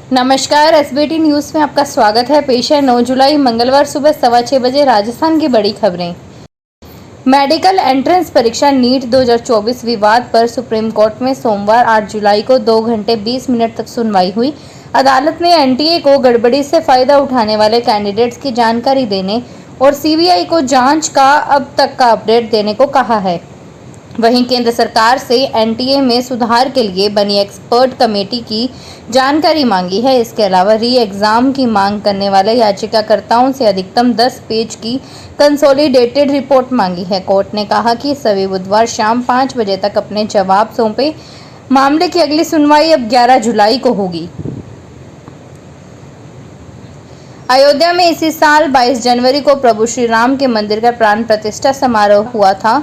नमस्कार, SBT news में आपका स्वागत है। पेश है 9 जुलाई मंगलवार सुबह 6:15 बजे राजस्थान की बड़ी खबरें। मेडिकल एंट्रेंस परीक्षा नीट 2024 विवाद पर सुप्रीम कोर्ट में सोमवार 8 जुलाई को 2 घंटे 20 मिनट तक सुनवाई हुई। अदालत ने एनटीए को गड़बड़ी से फायदा उठाने वाले कैंडिडेट्स की जानकारी देने और सीबीआई को जांच का अब तक का अपडेट देने को कहा है। वहीं केंद्र सरकार से एनटीए में सुधार के लिए बनी एक्सपर्ट कमेटी की जानकारी मांगी है। इसके अलावा री एग्जाम की मांग करने वाले याचिकाकर्ताओं से अधिकतम 10 पेज की कंसोलिडेटेड रिपोर्ट मांगी है। कोर्ट ने कहा कि सभी बुधवार शाम 5 बजे तक अपने जवाब सौंपे। मामले की अगली सुनवाई अब 11 जुलाई को होगी। अयोध्या में इसी साल 22 जनवरी को प्रभु श्री राम के मंदिर का प्राण प्रतिष्ठा समारोह हुआ था।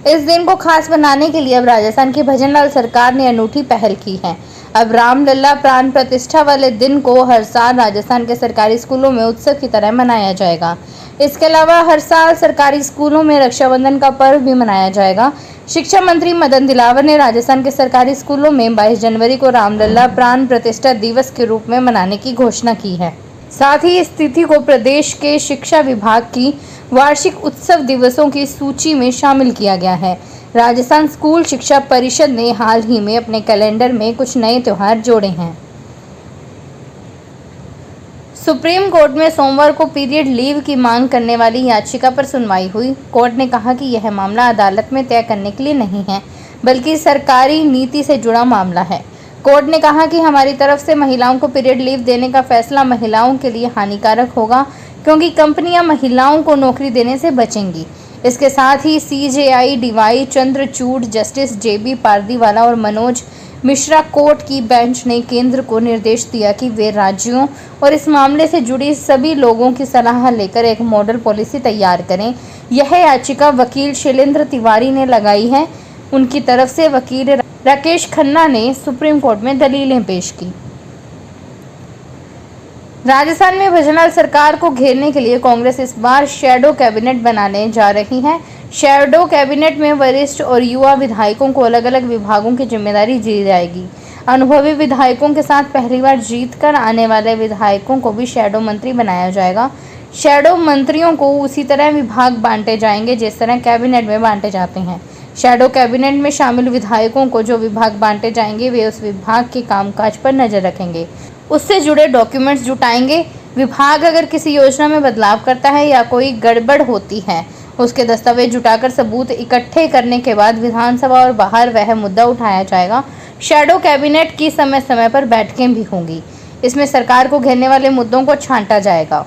इस दिन को खास बनाने के लिए अब राजस्थान की भजनलाल सरकार ने अनूठी पहल की है। अब रामलला प्राण प्रतिष्ठा वाले दिन को हर साल राजस्थान के सरकारी स्कूलों में उत्सव की तरह मनाया जाएगा। इसके अलावा हर साल सरकारी स्कूलों में रक्षाबंधन का पर्व भी मनाया जाएगा। शिक्षा मंत्री मदन दिलावर ने राजस्थान के सरकारी स्कूलों में 22 जनवरी को रामलला प्राण प्रतिष्ठा दिवस के रूप में मनाने की घोषणा की है। साथ ही इस तिथि को प्रदेश के शिक्षा विभाग की वार्षिक उत्सव दिवसों की सूची में शामिल किया गया है। राजस्थान स्कूल शिक्षा परिषद ने हाल ही में अपने कैलेंडर में कुछ नए त्योहार जोड़े हैं। सुप्रीम कोर्ट में सोमवार को पीरियड लीव की मांग करने वाली याचिका पर सुनवाई हुई। कोर्ट ने कहा कि यह मामला अदालत में तय करने के लिए नहीं है, बल्कि सरकारी नीति से जुड़ा मामला है। कोर्ट ने कहा कि हमारी तरफ से महिलाओं को पीरियड लीव देने का फैसला महिलाओं के लिए हानिकारक होगा, क्योंकि कंपनियां महिलाओं को नौकरी देने से बचेंगी। इसके साथ ही सीजेआई डीवाई चंद्रचूड़, जस्टिस जेबी पारदीवाला और मनोज मिश्रा कोर्ट की बेंच ने केंद्र को निर्देश दिया कि वे राज्यों और इस मामले से जुड़ी सभी लोगों की सलाह लेकर एक मॉडल पॉलिसी तैयार करें। यह याचिका वकील शैलेंद्र तिवारी ने लगाई है। उनकी तरफ से वकील राकेश खन्ना ने सुप्रीम कोर्ट में दलीलें पेश की। राजस्थान में भजनलाल सरकार को घेरने के लिए कांग्रेस इस बार शैडो कैबिनेट बनाने जा रही है। शैडो कैबिनेट में वरिष्ठ और युवा विधायकों को अलग अलग विभागों की जिम्मेदारी दी जाएगी। अनुभवी विधायकों के साथ पहली बार जीतकर आने वाले विधायकों को भी शैडो मंत्री बनाया जाएगा। शैडो मंत्रियों को उसी तरह विभाग बांटे जाएंगे जिस तरह कैबिनेट में बांटे जाते हैं। शैडो कैबिनेट में शामिल विधायकों को जो विभाग बांटे जाएंगे वे उस विभाग के कामकाज पर नजर रखेंगे, उससे जुड़े डॉक्यूमेंट्स जुटाएंगे। विभाग अगर किसी योजना में बदलाव करता है या कोई गड़बड़ होती है, उसके दस्तावेज जुटाकर सबूत इकट्ठे करने के बाद विधानसभा और बाहर वह मुद्दा उठाया जाएगा। शैडो कैबिनेट की समय समय पर बैठकें भी होंगी। इसमें सरकार को घेरने वाले मुद्दों को छांटा जाएगा।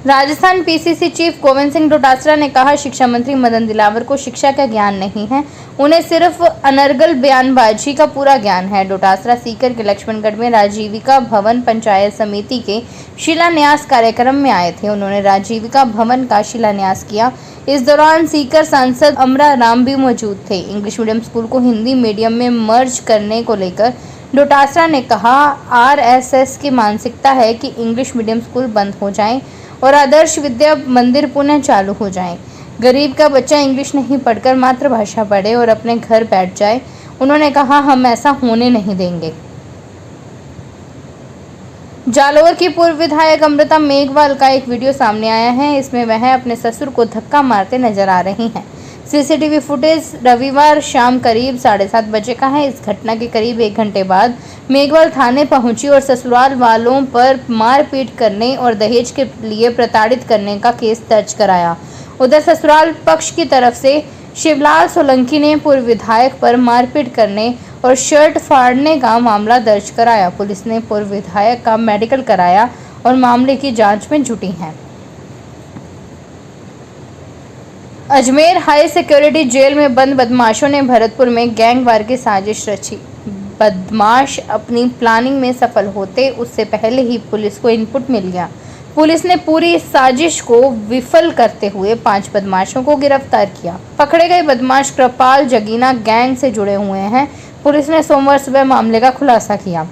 राजस्थान पीसीसी चीफ गोविंद सिंह डोटासरा ने कहा, शिक्षा मंत्री मदन दिलावर को शिक्षा का ज्ञान नहीं है, उन्हें सिर्फ अनर्गल बयानबाजी का पूरा ज्ञान है। डोटासरा सीकर के लक्ष्मणगढ़ में राजीविका भवन पंचायत समिति के शिलान्यास कार्यक्रम में आए थे। उन्होंने राजीविका भवन का शिलान्यास किया। इस दौरान सीकर सांसद अमरा राम भी मौजूद थे। इंग्लिश मीडियम स्कूल को हिंदी मीडियम में मर्ज करने को लेकर डोटासरा ने कहा, आरएसएस की मानसिकता है कि इंग्लिश मीडियम स्कूल बंद हो जाएं और आदर्श विद्या मंदिर पुनः चालू हो जाएं। गरीब का बच्चा इंग्लिश नहीं पढ़कर मातृभाषा पढ़े और अपने घर बैठ जाए। उन्होंने कहा, हम ऐसा होने नहीं देंगे। जालोर की पूर्व विधायक अमृता मेघवाल का एक वीडियो सामने आया है। इसमें वह अपने ससुर को धक्का मारते नजर आ रही हैं। सीसीटीवी फुटेज रविवार शाम करीब 7:30 बजे का है। इस घटना के करीब 1 घंटे बाद मेघवाल थाने पहुंची और ससुराल वालों पर मारपीट करने और दहेज के लिए प्रताड़ित करने का केस दर्ज कराया। उधर ससुराल पक्ष की तरफ से शिवलाल सोलंकी ने पूर्व विधायक पर मारपीट करने और शर्ट फाड़ने का मामला दर्ज कराया। पुलिस ने पूर्व विधायक का मेडिकल कराया और मामले की जांच में जुटी है। अजमेर हाई सिक्योरिटी जेल में बंद बदमाशों ने भरतपुर में गैंगवार की साजिश रची। बदमाश अपनी प्लानिंग में सफल होते उससे पहले ही पुलिस को इनपुट मिल गया। पुलिस ने पूरी साजिश को विफल करते हुए 5 बदमाशों को गिरफ्तार किया। पकड़े गए बदमाश कृपाल जगीना गैंग से जुड़े हुए हैं। पुलिस ने सोमवार सुबह मामले का खुलासा किया।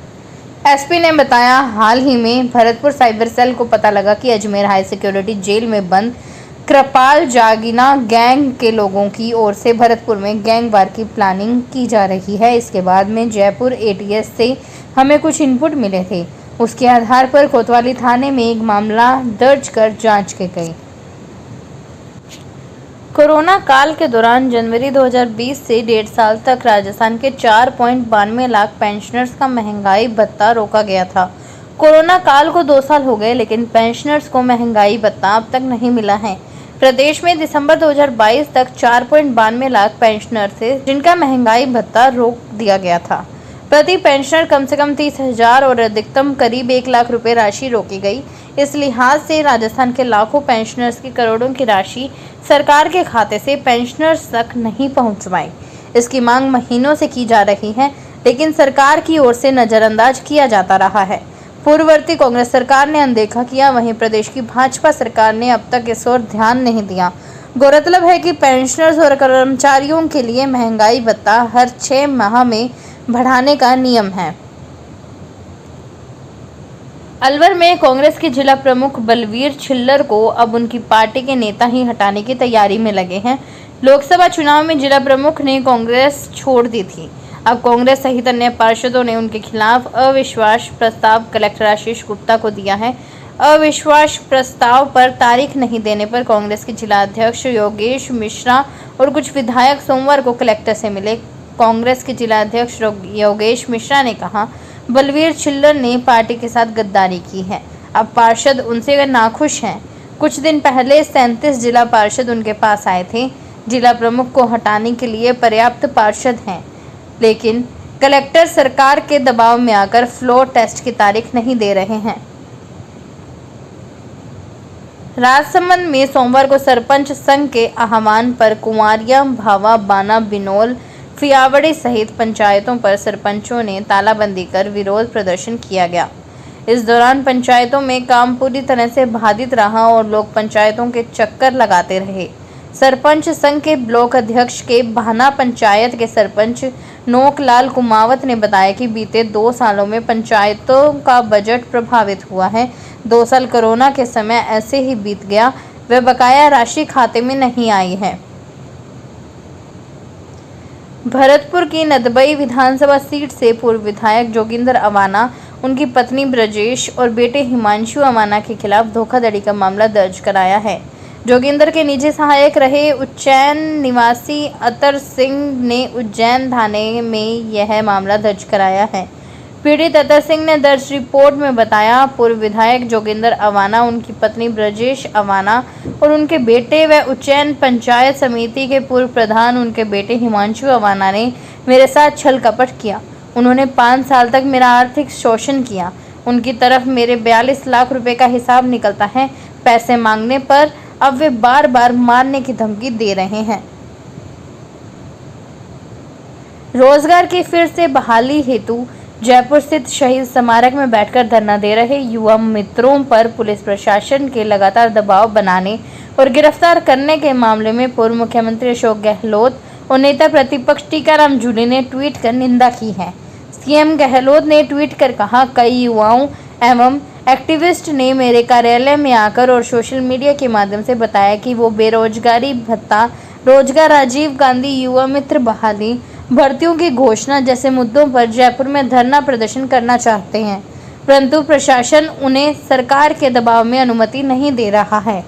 एसपी ने बताया, हाल ही में भरतपुर साइबर सेल को पता लगा कि अजमेर हाई सिक्योरिटी जेल में बंद कृपाल जागीना गैंग के लोगों की ओर से भरतपुर में गैंगवार की प्लानिंग की जा रही है। इसके बाद में जयपुर एटीएस से हमें कुछ इनपुट मिले थे, उसके आधार पर कोतवाली थाने में एक मामला दर्ज कर जांच की गई। कोरोना काल के दौरान जनवरी 2020 से 1.5 साल तक राजस्थान के 4.92 लाख पेंशनर्स का महंगाई भत्ता रोका गया था। कोरोना काल को 2 साल हो गए, लेकिन पेंशनर्स को महंगाई भत्ता अब तक नहीं मिला है। प्रदेश में दिसंबर 2022 तक 4.92 लाख पेंशनर थे, जिनका महंगाई भत्ता रोक दिया गया था। प्रति पेंशनर कम से कम 30,000 और अधिकतम करीब 1 लाख रुपए राशि रोकी गई। इस लिहाज से राजस्थान के लाखों पेंशनर्स की करोड़ों की राशि सरकार के खाते से पेंशनर्स तक नहीं पहुंच पाई। इसकी मांग महीनों से की जा रही है, लेकिन सरकार की ओर से नजरअंदाज किया जाता रहा है। पूर्ववर्ती कांग्रेस सरकार ने अनदेखा किया, वहीं प्रदेश की भाजपा सरकार ने अब तक इस ओर ध्यान नहीं दिया। गौरतलब है कि पेंशनर्स और कर्मचारियों के लिए महंगाई भत्ता हर 6 माह में बढ़ाने का नियम है। अलवर में कांग्रेस के जिला प्रमुख बलवीर छिल्लर को अब उनकी पार्टी के नेता ही हटाने की तैयारी में लगे हैं। लोकसभा चुनाव में जिला प्रमुख ने कांग्रेस छोड़ दी थी। अब कांग्रेस सहित अन्य पार्षदों ने उनके खिलाफ अविश्वास प्रस्ताव कलेक्टर आशीष गुप्ता को दिया है। अविश्वास प्रस्ताव पर तारीख नहीं देने पर कांग्रेस के जिला अध्यक्ष योगेश मिश्रा और कुछ विधायक सोमवार को कलेक्टर से मिले। कांग्रेस के जिला अध्यक्ष योगेश मिश्रा ने कहा, बलवीर छिल्लर ने पार्टी के साथ गद्दारी की है। अब पार्षद उनसे नाखुश हैं। कुछ दिन पहले 37 जिला पार्षद उनके पास आए थे। जिला प्रमुख को हटाने के लिए पर्याप्त पार्षद हैं, लेकिन कलेक्टर सरकार के दबाव में आकर फ्लोर टेस्ट की तारीख नहीं दे रहे हैं। राजसमंद में सोमवार को सरपंच संघ के आह्वान पर कुंवारिया, भावा, बाना, बिनोल, फियावड़ी सहित पंचायतों पर सरपंचों ने तालाबंदी कर विरोध प्रदर्शन किया गया। इस दौरान पंचायतों में काम पूरी तरह से बाधित रहा और लोग पंचायतों के चक्कर लगाते रहे। सरपंच संघ के ब्लॉक अध्यक्ष के भाना पंचायत के सरपंच नोकलाल कुमावत ने बताया कि बीते 2 सालों में पंचायतों का बजट प्रभावित हुआ है। 2 साल कोरोना के समय ऐसे ही बीत गया, वह बकाया राशि खाते में नहीं आई है। भरतपुर की नदबई विधानसभा सीट से पूर्व विधायक जोगिंदर अवाना, उनकी पत्नी ब्रजेश और बेटे हिमांशु अवाना के खिलाफ धोखाधड़ी का मामला दर्ज कराया है। जोगिंदर के निजी सहायक रहे उज्जैन निवासी अतर सिंह ने उज्जैन थाने में यह मामला दर्ज कराया है। पीड़ित अतर सिंह ने दर्ज रिपोर्ट में बताया, पूर्व विधायक जोगिंदर अवाना, उनकी पत्नी ब्रजेश अवाना और उनके बेटे व उज्जैन पंचायत समिति के पूर्व प्रधान उनके बेटे हिमांशु अवाना ने मेरे साथ छल कपट किया। उन्होंने 5 साल तक मेरा आर्थिक शोषण किया। उनकी तरफ मेरे 42 लाख रुपए का हिसाब निकलता है। पैसे मांगने पर अब वे बार बार मारने की धमकी दे रहे हैं। रोजगार की फिर से बहाली हेतु जयपुर स्थित शहीद स्मारक में बैठकर धरना दे रहे युवा मित्रों पर पुलिस प्रशासन के लगातार दबाव बनाने और गिरफ्तार करने के मामले में पूर्व मुख्यमंत्री अशोक गहलोत और नेता प्रतिपक्ष टीकाराम जूली ने ट्वीट कर निंदा की है। सीएम गहलोत ने ट्वीट कर कहा, कई युवाओं एवं एक्टिविस्ट ने मेरे कार्यालय में आकर और सोशल मीडिया के माध्यम से बताया कि वो बेरोजगारी भत्ता, रोजगार, राजीव गांधी युवा मित्र बहाली, भर्तियों की घोषणा जैसे मुद्दों पर जयपुर में धरना प्रदर्शन करना चाहते हैं, परंतु प्रशासन उन्हें सरकार के दबाव में अनुमति नहीं दे रहा है।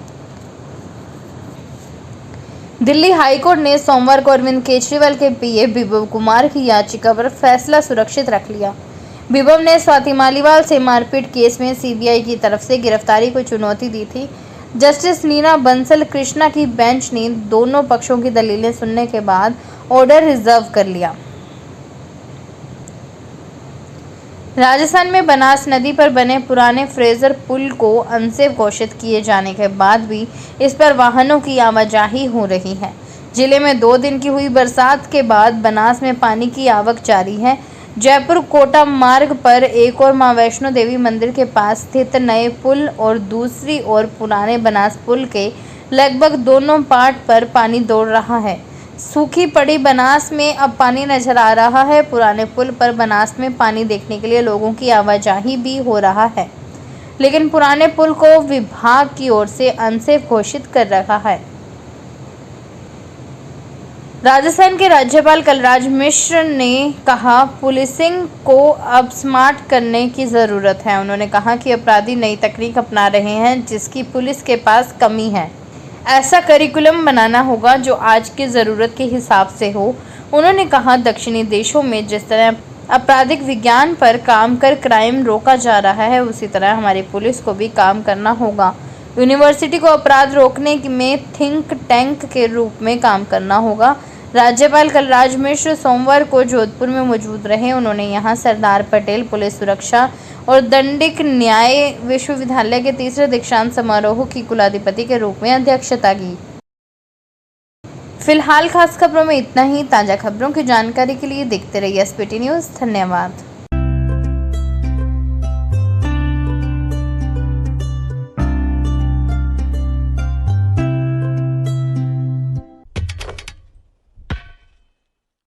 दिल्ली हाईकोर्ट ने सोमवार को अरविंद केजरीवाल के पीए बिप्लब कुमार की याचिका पर फैसला सुरक्षित रख लिया। बिप्लब ने स्वाति मालीवाल से मारपीट केस में सीबीआई की तरफ से गिरफ्तारी को चुनौती दी थी। जस्टिस नीना बंसल कृष्णा की बेंच ने दोनों पक्षों की दलीलें सुनने के बाद ऑर्डर रिजर्व कर लिया। राजस्थान में बनास नदी पर बने पुराने फ्रेजर पुल को अनसेफ घोषित किए जाने के बाद भी इस पर वाहनों की आवाजाही हो रही है। जिले में 2 दिन की हुई बरसात के बाद बनास में पानी की आवक जारी है। जयपुर कोटा मार्ग पर एक और मां वैष्णो देवी मंदिर के पास स्थित नए पुल और दूसरी ओर पुराने बनास पुल के लगभग दोनों पार्ट पर पानी दौड़ रहा है। सूखी पड़ी बनास में अब पानी नजर आ रहा है। पुराने पुल पर बनास में पानी देखने के लिए लोगों की आवाजाही भी हो रहा है। लेकिन पुराने पुल को विभाग की ओर से अनसेफ घोषित कर रखा है। राजस्थान के राज्यपाल कलराज मिश्र ने कहा, पुलिसिंग को अब स्मार्ट करने की ज़रूरत है। उन्होंने कहा कि अपराधी नई तकनीक अपना रहे हैं जिसकी पुलिस के पास कमी है। ऐसा करिकुलम बनाना होगा जो आज की ज़रूरत के हिसाब से हो। उन्होंने कहा, दक्षिणी देशों में जिस तरह आपराधिक विज्ञान पर काम कर क्राइम रोका जा रहा है, उसी तरह हमारी पुलिस को भी काम करना होगा। यूनिवर्सिटी को अपराध रोकने में थिंक टैंक के रूप में काम करना होगा। राज्यपाल कलराज मिश्र सोमवार को जोधपुर में मौजूद रहे। उन्होंने यहां सरदार पटेल पुलिस सुरक्षा और दंडिक न्याय विश्वविद्यालय के तीसरे दीक्षांत समारोह की कुलाधिपति के रूप में अध्यक्षता की। फिलहाल खास खबरों में इतना ही। ताज़ा खबरों की जानकारी के लिए देखते रहिए एसपीटी न्यूज़। धन्यवाद।